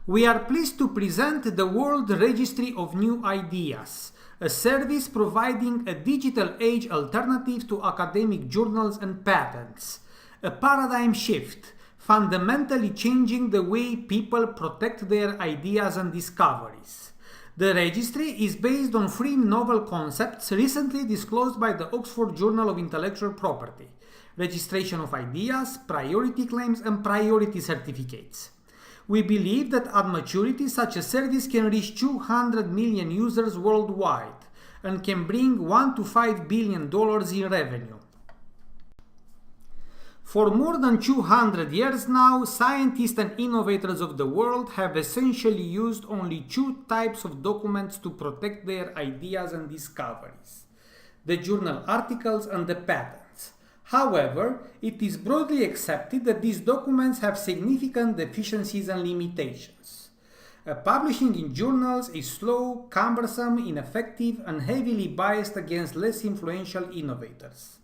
We are pleased to present the World Registry of New Ideas, a service providing a digital age alternative to academic journals and patents, a paradigm shift, fundamentally changing the way people protect their ideas and discoveries. The registry is based on three novel concepts recently disclosed by the Oxford Journal of Intellectual Property: registration of ideas, priority claims, and priority certificates. We believe that at maturity, such a service can reach 200 million users worldwide and can bring $1 to $5 billion in revenue. For more than 200 years now, scientists and innovators of the world have essentially used only two types of documents to protect their ideas and discoveries: the journal articles and the patents. However, it is broadly accepted that these documents have significant deficiencies and limitations. Publishing in journals is slow, cumbersome, ineffective, and heavily biased against less influential innovators.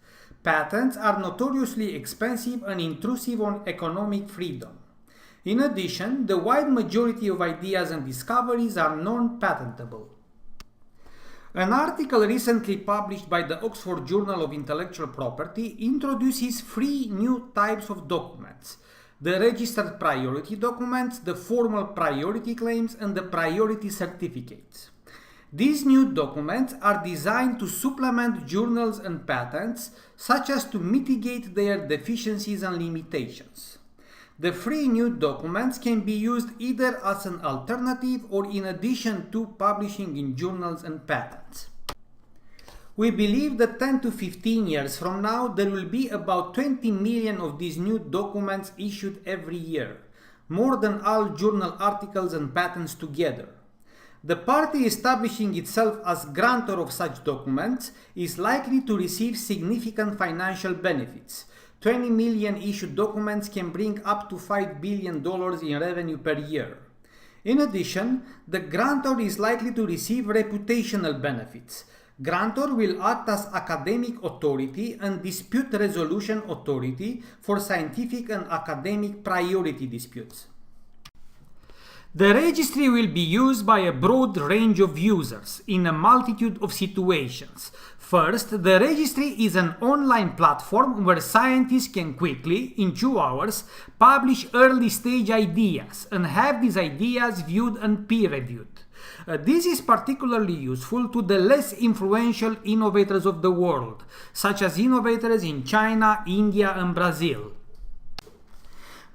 Patents are notoriously expensive and intrusive on economic freedom. In addition, the wide majority of ideas and discoveries are non-patentable. An article recently published by the Oxford Journal of Intellectual Property introduces three new types of documents: the registered priority documents, the formal priority claims, and the priority certificates. These new documents are designed to supplement journals and patents, such as to mitigate their deficiencies and limitations. The three new documents can be used either as an alternative or in addition to publishing in journals and patents. We believe that 10 to 15 years from now there will be about 20 million of these new documents issued every year, more than all journal articles and patents together. The party establishing itself as grantor of such documents is likely to receive significant financial benefits. 20 million issued documents can bring up to $5 billion in revenue per year. In addition, the grantor is likely to receive reputational benefits. Grantor will act as academic authority and dispute resolution authority for scientific and academic priority disputes. The registry will be used by a broad range of users in a multitude of situations. First, the registry is an online platform where scientists can quickly, in 2 hours, publish early-stage ideas and have these ideas viewed and peer-reviewed. This is particularly useful to the less influential innovators of the world, such as innovators in China, India, and Brazil.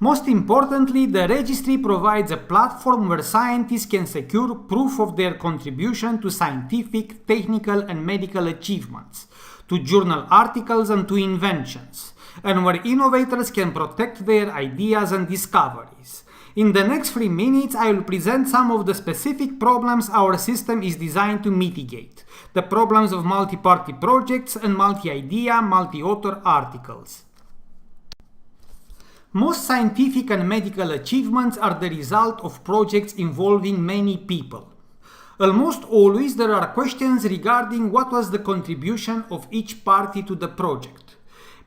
Most importantly, the registry provides a platform where scientists can secure proof of their contribution to scientific, technical, and medical achievements, to journal articles, and to inventions, and where innovators can protect their ideas and discoveries. In the next 3 minutes, I will present some of the specific problems our system is designed to mitigate: the problems of multi-party projects and multi-idea, multi-author articles. Most scientific and medical achievements are the result of projects involving many people. Almost always there are questions regarding what was the contribution of each party to the project,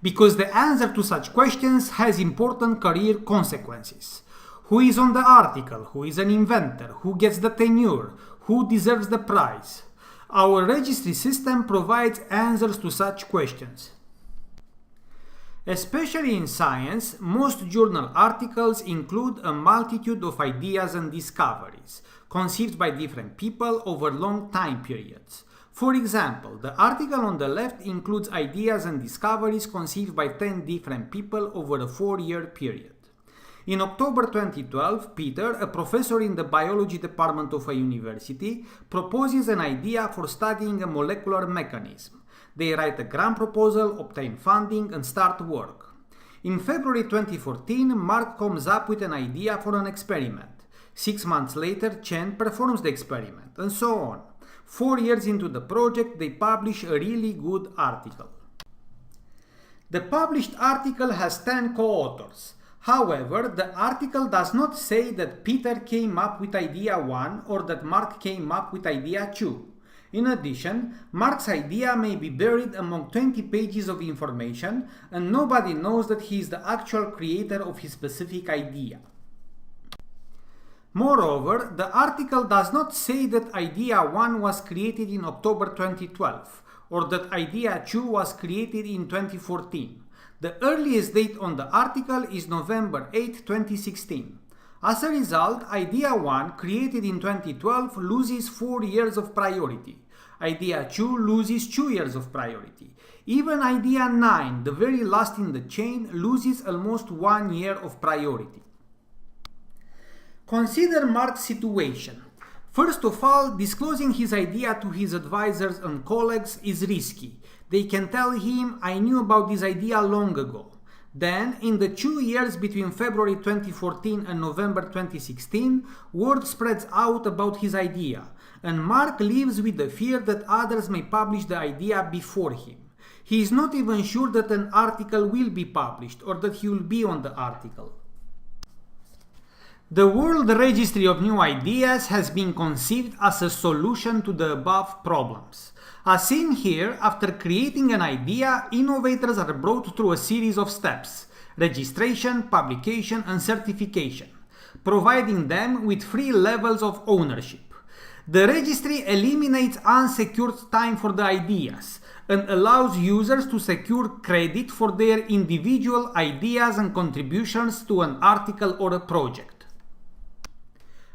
because the answer to such questions has important career consequences. Who is on the article? Who is an inventor? Who gets the tenure? Who deserves the prize? Our registry system provides answers to such questions. Especially in science, most journal articles include a multitude of ideas and discoveries, conceived by different people over long time periods. For example, the article on the left includes ideas and discoveries conceived by 10 different people over a 4-year period. In October 2012, Peter, a professor in the biology department of a university, proposes an idea for studying a molecular mechanism. They write a grant proposal, obtain funding, and start work. In February 2014, Mark comes up with an idea for an experiment. 6 months later, Chen performs the experiment, and so on. 4 years into the project, they publish a really good article. The published article has 10 co-authors. However, the article does not say that Peter came up with idea 1 or that Mark came up with idea 2. In addition, Mark's idea may be buried among 20 pages of information, and nobody knows that he is the actual creator of his specific idea. Moreover, the article does not say that Idea 1 was created in October 2012 or that Idea 2 was created in 2014. The earliest date on the article is November 8, 2016. As a result, Idea 1, created in 2012, loses 4 years of priority. Idea 2 loses 2 years of priority. Even Idea 9, the very last in the chain, loses almost 1 year of priority. Consider Mark's situation. First of all, disclosing his idea to his advisors and colleagues is risky. They can tell him, "I knew about this idea long ago." Then, in the 2 years between February 2014 and November 2016, word spreads out about his idea, and Mark lives with the fear that others may publish the idea before him. He is not even sure that an article will be published or that he will be on the article. The World Registry of New Ideas has been conceived as a solution to the above problems. As seen here, after creating an idea, innovators are brought through a series of steps: registration, publication, and certification, providing them with 3 levels of ownership. The registry eliminates unsecured time for the ideas and allows users to secure credit for their individual ideas and contributions to an article or a project.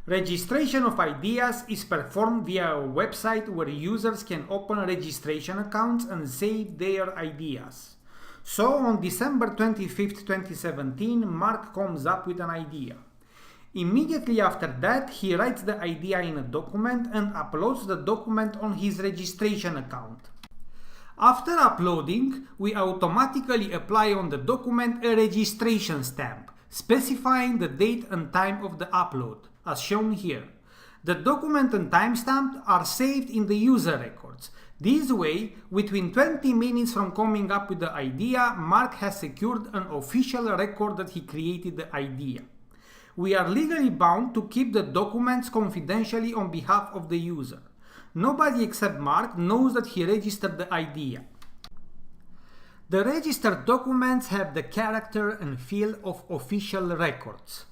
Registration of ideas is performed via a website where users can open registration accounts and save their ideas. So on December 25, 2017, Mark comes up with an idea. Immediately after that, he writes the idea in a document and uploads the document on his registration account. After uploading, we automatically apply on the document a registration stamp, specifying the date and time of the upload, as shown here. The document and timestamp are saved in the user records. This way, within 20 minutes from coming up with the idea, Mark has secured an official record that he created the idea. We are legally bound to keep the documents confidentially on behalf of the user. Nobody except Mark knows that he registered the idea. The registered documents have the character and feel of official records.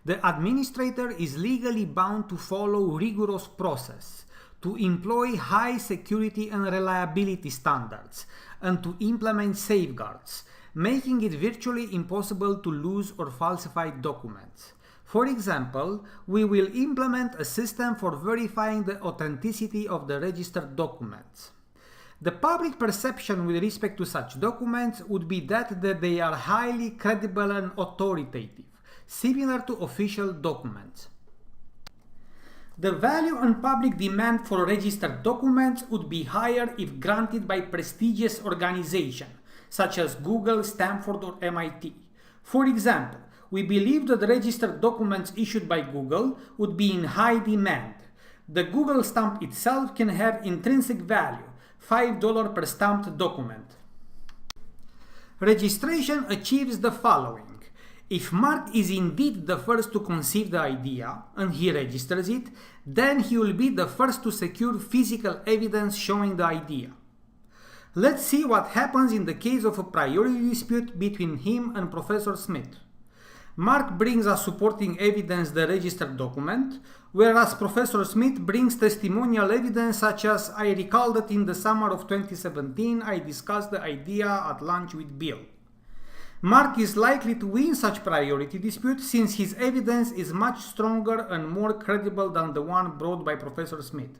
The administrator is legally bound to follow rigorous process, to employ high security and reliability standards, and to implement safeguards, making it virtually impossible to lose or falsify documents. For example, we will implement a system for verifying the authenticity of the registered documents. The public perception with respect to such documents would be that they are highly credible and authoritative, similar to official documents. The value and public demand for registered documents would be higher if granted by prestigious organizations, such as Google, Stanford, or MIT. For example, we believe that registered documents issued by Google would be in high demand. The Google stamp itself can have intrinsic value, $5 per stamped document. Registration achieves the following. If Mark is indeed the first to conceive the idea and he registers it, then he will be the first to secure physical evidence showing the idea. Let's see what happens in the case of a priority dispute between him and Professor Smith. Mark brings as supporting evidence the registered document, whereas Professor Smith brings testimonial evidence such as, "I recall that in the summer of 2017 I discussed the idea at lunch with Bill." Mark is likely to win such priority dispute since his evidence is much stronger and more credible than the one brought by Professor Smith.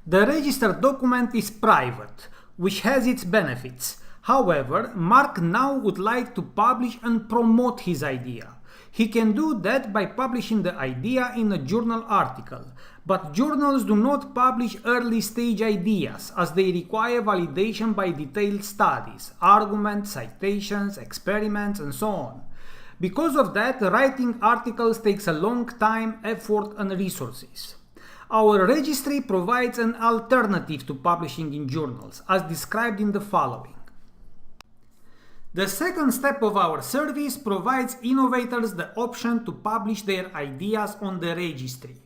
The registered document is private, which has its benefits. However, Mark now would like to publish and promote his idea. He can do that by publishing the idea in a journal article, but journals do not publish early-stage ideas as they require validation by detailed studies, arguments, citations, experiments, and so on. Because of that, writing articles takes a long time, effort, and resources. Our registry provides an alternative to publishing in journals, as described in the following. The second step of our service provides innovators the option to publish their ideas on the registry.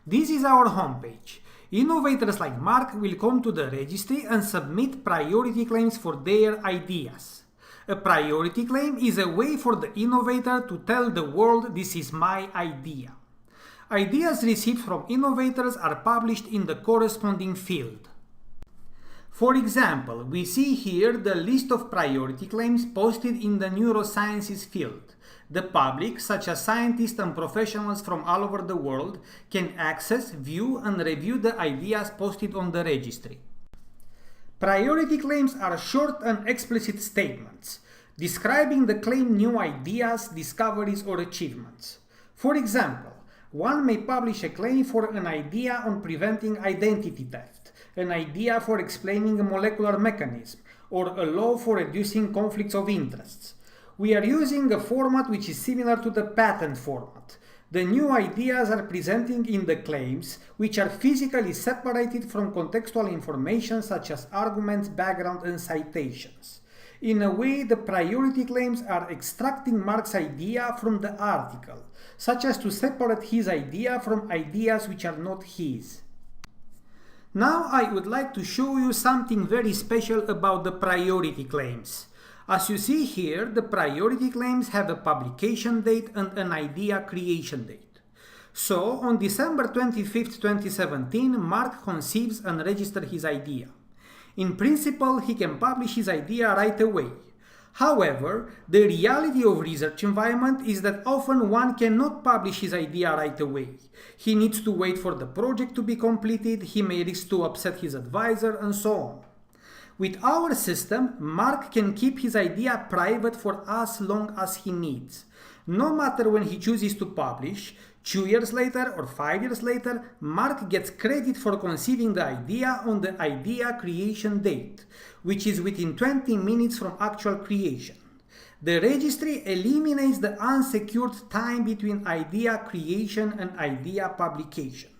This is our homepage. Innovators like Mark will come to the registry and submit priority claims for their ideas. A priority claim is a way for the innovator to tell the world, "This is my idea." Ideas received from innovators are published in the corresponding field. For example, we see here the list of priority claims posted in the neurosciences field. The public, such as scientists and professionals from all over the world, can access, view, and review the ideas posted on the registry. Priority claims are short and explicit statements describing the claimed new ideas, discoveries, or achievements. For example, one may publish a claim for an idea on preventing identity theft, an idea for explaining a molecular mechanism, or a law for reducing conflicts of interests. We are using a format which is similar to the patent format. The new ideas are presenting in the claims, which are physically separated from contextual information such as arguments, background, and citations. In a way, the priority claims are extracting Mark's idea from the article, such as to separate his idea from ideas which are not his. Now I would like to show you something very special about the priority claims. As you see here, the priority claims have a publication date and an idea creation date. So, on December 25, 2017, Mark conceives and registers his idea. In principle, he can publish his idea right away. However, the reality of research environment is that often one cannot publish his idea right away. He needs to wait for the project to be completed, he may risk to upset his advisor, and so on. With our system, Mark can keep his idea private for as long as he needs. No matter when he chooses to publish, 2 years later or 5 years later, Mark gets credit for conceiving the idea on the idea creation date, which is within 20 minutes from actual creation. The registry eliminates the unsecured time between idea creation and idea publication.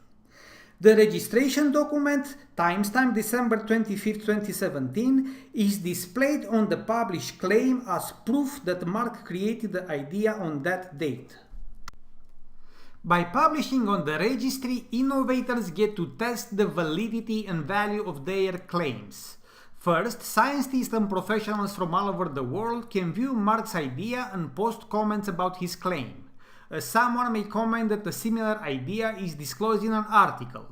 The registration document, timestamp December 25, 2017, is displayed on the published claim as proof that Mark created the idea on that date. By publishing on the registry, innovators get to test the validity and value of their claims. First, scientists and professionals from all over the world can view Mark's idea and post comments about his claim. Someone may comment that a similar idea is disclosed in an article.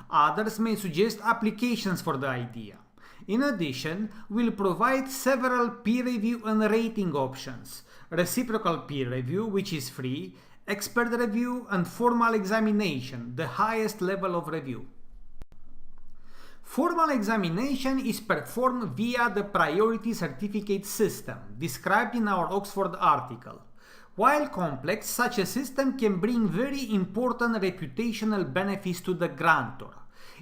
Others may suggest applications for the idea. In addition, we'll provide several peer review and rating options: reciprocal peer review, which is free, expert review, and formal examination, the highest level of review. Formal examination is performed via the priority certificate system, described in our Oxford article. While complex, such a system can bring very important reputational benefits to the grantor.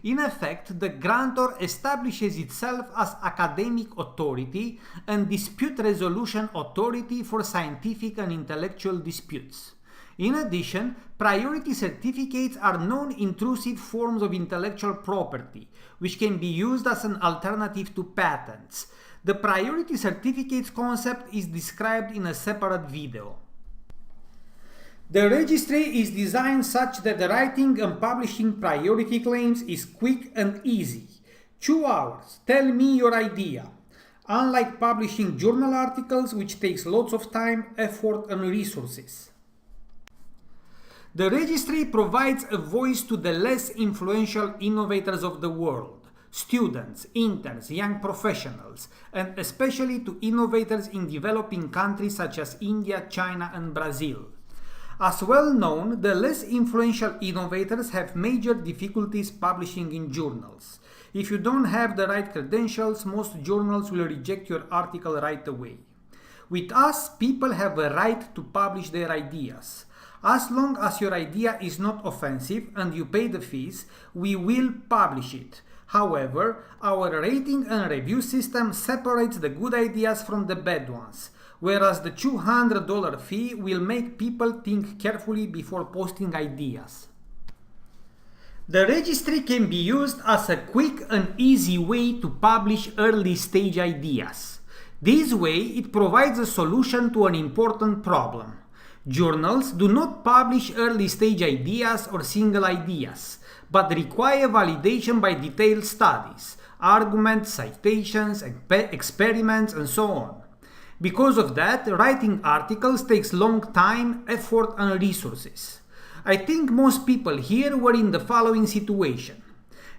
In effect, the grantor establishes itself as academic authority and dispute resolution authority for scientific and intellectual disputes. In addition, priority certificates are non-intrusive forms of intellectual property, which can be used as an alternative to patents. The priority certificates concept is described in a separate video. The registry is designed such that the writing and publishing priority claims is quick and easy. 2 hours, tell me your idea. Unlike publishing journal articles, which takes lots of time, effort, and resources. The registry provides a voice to the less influential innovators of the world, students, interns, young professionals, and especially to innovators in developing countries such as India, China, and Brazil. As well known, the less influential innovators have major difficulties publishing in journals. If you don't have the right credentials, most journals will reject your article right away. With us, people have a right to publish their ideas. As long as your idea is not offensive and you pay the fees, we will publish it. However, our rating and review system separates the good ideas from the bad ones, whereas the $200 fee will make people think carefully before posting ideas. The registry can be used as a quick and easy way to publish early stage ideas. This way, it provides a solution to an important problem. Journals do not publish early stage ideas or single ideas, but require validation by detailed studies, arguments, citations, experiments, and so on. Because of that, writing articles takes long time, effort, and resources. I think most people here were in the following situation.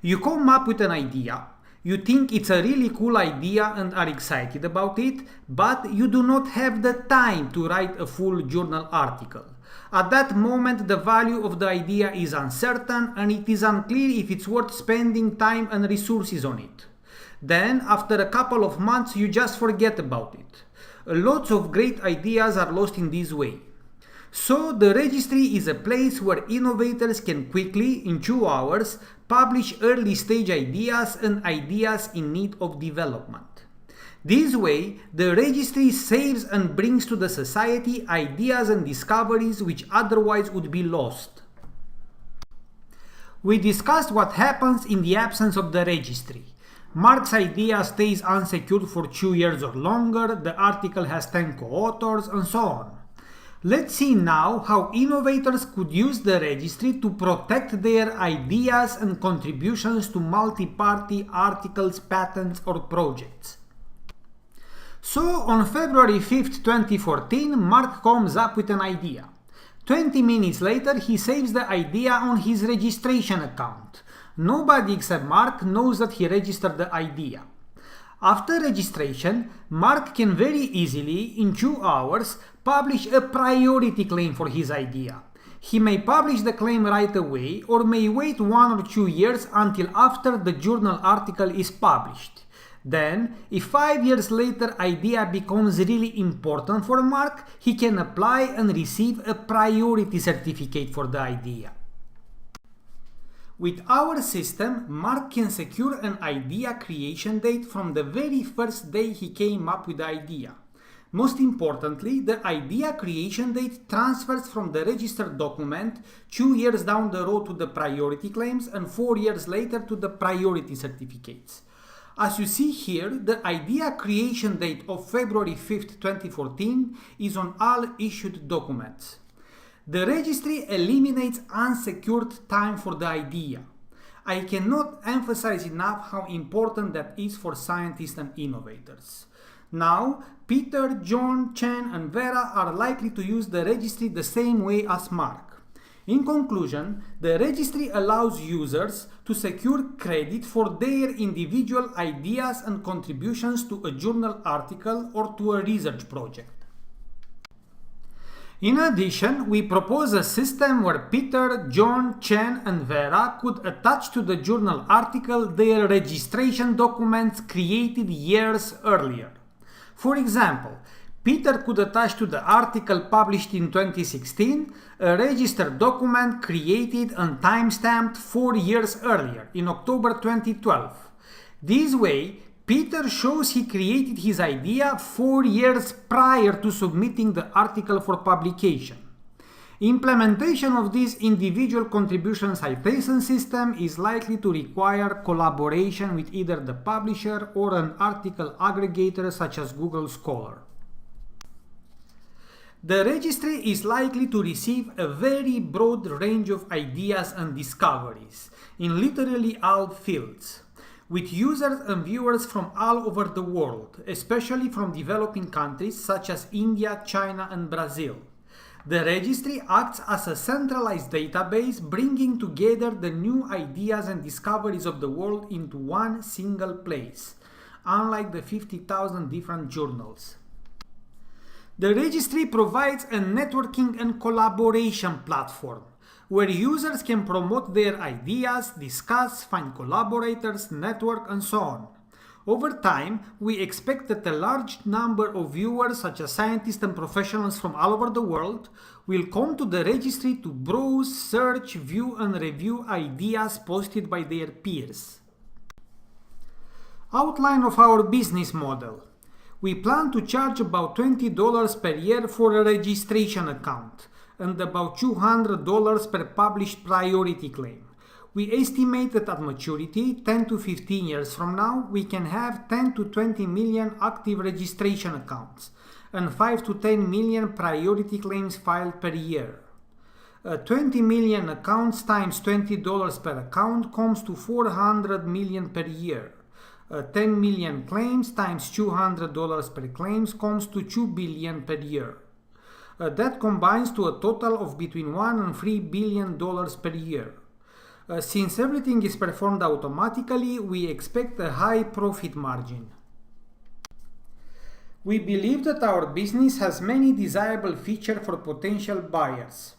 You come up with an idea, you think it's a really cool idea and are excited about it, but you do not have the time to write a full journal article. At that moment, the value of the idea is uncertain and it is unclear if it's worth spending time and resources on it. Then, after a couple of months, you just forget about it. Lots of great ideas are lost in this way. So, the registry is a place where innovators can quickly, in 2 hours, publish early stage ideas and ideas in need of development. This way, the registry saves and brings to the society ideas and discoveries which otherwise would be lost. We discussed what happens in the absence of the registry. Mark's idea stays unsecured for 2 years or longer, the article has 10 co-authors, and so on. Let's see now how innovators could use the registry to protect their ideas and contributions to multi-party articles, patents, or projects. So, on February 5th, 2014, Mark comes up with an idea. 20 minutes later, he saves the idea on his registration account. Nobody except Mark knows that he registered the idea. After registration, Mark can very easily, in 2 hours, publish a priority claim for his idea. He may publish the claim right away or may wait 1 or 2 years until after the journal article is published. Then, if 5 years later idea becomes really important for Mark, he can apply and receive a priority certificate for the idea. With our system, Mark can secure an idea creation date from the very first day he came up with the idea. Most importantly, the idea creation date transfers from the registered document 2 years down the road to the priority claims and 4 years later to the priority certificates. As you see here, the idea creation date of February 5th, 2014 is on all issued documents. The registry eliminates unsecured time for the idea. I cannot emphasize enough how important that is for scientists and innovators. Now, Peter, John, Chen, and Vera are likely to use the registry the same way as Mark. In conclusion, the registry allows users to secure credit for their individual ideas and contributions to a journal article or to a research project. In addition, we propose a system where Peter, John, Chen, and Vera could attach to the journal article their registration documents created years earlier. For example, Peter could attach to the article published in 2016 a registered document created and timestamped 4 years earlier, in October 2012. This way, Peter shows he created his idea 4 years prior to submitting the article for publication. Implementation of this individual contribution citation system is likely to require collaboration with either the publisher or an article aggregator such as Google Scholar. The registry is likely to receive a very broad range of ideas and discoveries in literally all fields, with users and viewers from all over the world, especially from developing countries such as India, China, and Brazil. The registry acts as a centralized database, bringing together the new ideas and discoveries of the world into one single place, unlike the 50,000 different journals. The registry provides a networking and collaboration platform, where users can promote their ideas, discuss, find collaborators, network, and so on. Over time, we expect that a large number of viewers, such as scientists and professionals from all over the world, will come to the registry to browse, search, view, and review ideas posted by their peers. Outline of our business model. We plan to charge about $20 per year for a registration account and about $200 per published priority claim. We estimate that at maturity, 10 to 15 years from now, we can have 10 to 20 million active registration accounts and 5 to 10 million priority claims filed per year. 20 million accounts times $20 per account comes to 400 million per year. 10 million claims times $200 per claims comes to $2 billion per year. That combines to a total of between $1 and $3 billion per year. Since everything is performed automatically, we expect a high profit margin. We believe that our business has many desirable features for potential buyers.